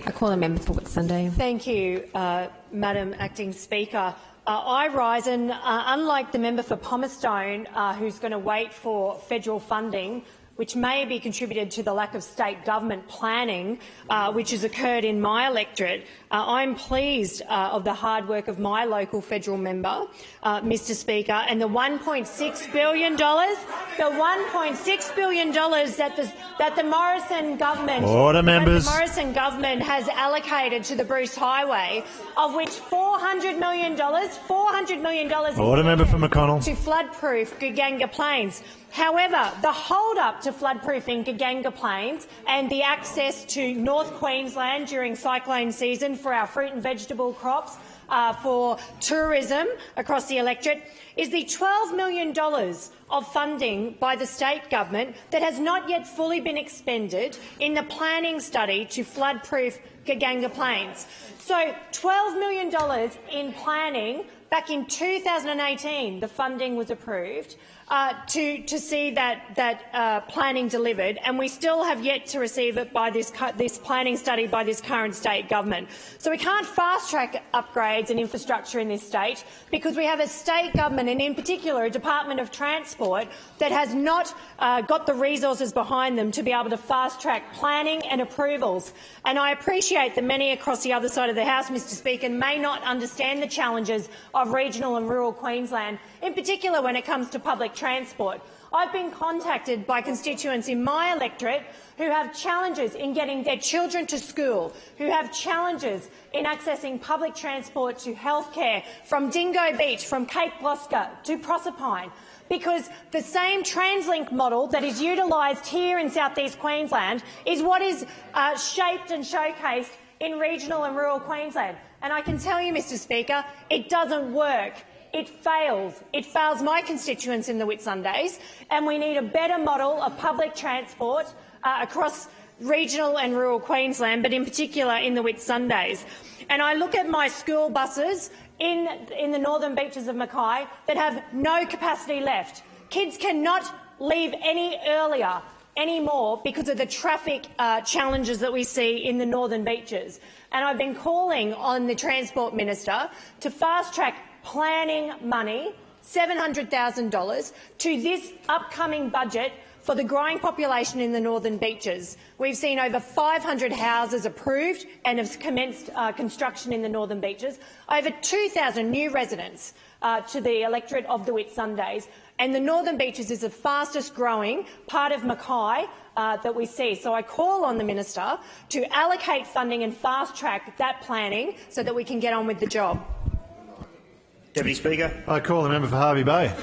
I call the member for Whitsunday. Thank you, Madam Acting Speaker. I rise and, unlike the member for Palmerston, who's going to wait for federal funding, which may be contributed to the lack of state government planning which has occurred in my electorate, I'm pleased of the hard work of my local federal member, Mr Speaker, and the $1.6 billion, that the Morrison government, has allocated to the Bruce Highway, of which $400 million Order, member for McConnell. to flood-proof Goorganga Plains. However, the hold-up to flood-proofing Goorganga Plains and the access to North Queensland during cyclone season for our fruit and vegetable crops, for tourism across the electorate, is the $12 million of funding by the state government that has not yet fully been expended in the planning study to flood-proof Goorganga Plains. So $12 million in planning. Back in 2018, the funding was approved to see that planning delivered, and we still have yet to receive it by this planning study by this current state government. So we can't fast-track upgrades and infrastructure in this state because we have a state government, and in particular a Department of Transport, that has not got the resources behind them to be able to fast-track planning and approvals. And I appreciate that many across the other side of the House, Mr Speaker, may not understand the challenges of regional and rural Queensland, in particular when it comes to public transport. I've been contacted by constituents in my electorate who have challenges in getting their children to school, who have challenges in accessing public transport to healthcare from Dingo Beach, from Cape Gloucester to Proserpine, because the same TransLink model that is utilised here in South East Queensland is what is shaped and showcased in regional and rural Queensland. And I can tell you, Mr Speaker, it doesn't work. It fails. It fails my constituents in the Whitsundays, and we need a better model of public transport across regional and rural Queensland, but in particular in the Whitsundays. And I look at my school buses in the northern beaches of Mackay that have no capacity left. Kids cannot leave any earlier anymore because of the traffic challenges that we see in the northern beaches. And I've been calling on the Transport Minister to fast-track planning money, $700,000, to this upcoming budget for the growing population in the northern beaches. We've seen over 500 houses approved and have commenced construction in the northern beaches, over 2,000 new residents to the electorate of the Whitsundays, and the northern beaches is the fastest growing part of Mackay that we see. So I call on the minister to allocate funding and fast-track that planning so that we can get on with the job. Deputy Speaker. I call the member for Hervey Bay.